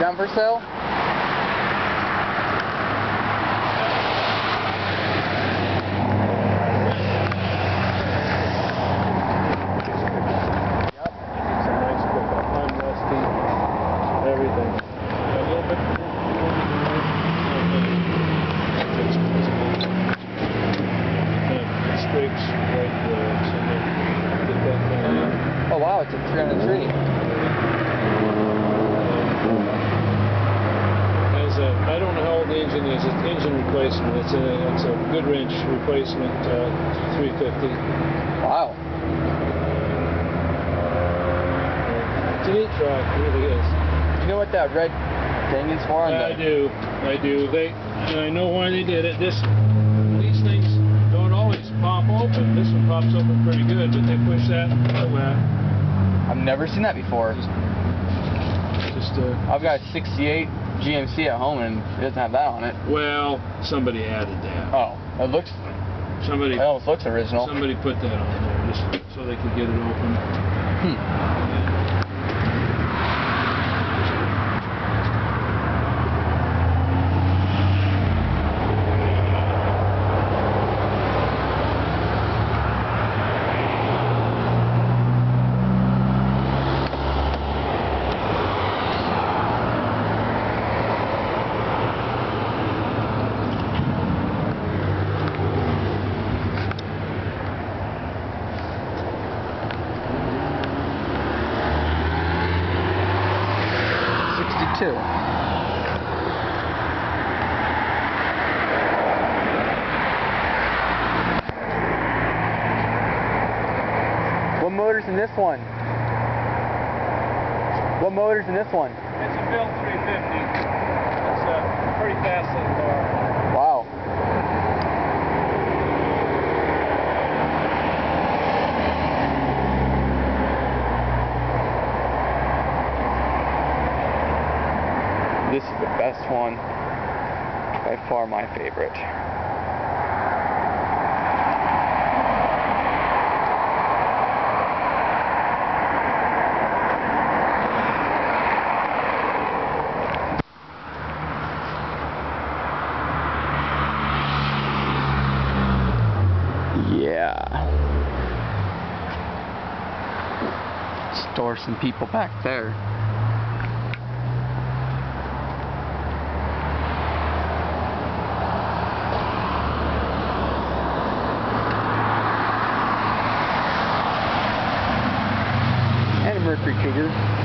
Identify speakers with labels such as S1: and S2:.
S1: around for sale?
S2: Everything. A little bit. Scrapes right there, so get that kind of.
S1: Oh wow, it's a 300 tree.
S2: I don't know how old the engine is. It's engine replacement. It's a Goodwrench replacement 350.
S1: Wow.
S2: It's a neat truck, it really is.
S1: Do you know what that red thing is for?
S2: I do. And I know why they did it. These things don't always pop open. This one pops open pretty good, but they push that back.
S1: I've never seen that before. I've got a 68 GMC at home and it doesn't have that on it.
S2: Well, somebody added that.
S1: Oh, it looks. It almost looks original.
S2: Somebody put that on there just so they could get it open.
S1: 62. What motor's in this one? What motor's in this one?
S2: It's a Built 350. It's a pretty fast little car.
S1: Wow. This is the best one. By far my favorite. Yeah. Store some people back there. And a Mercury Cougar.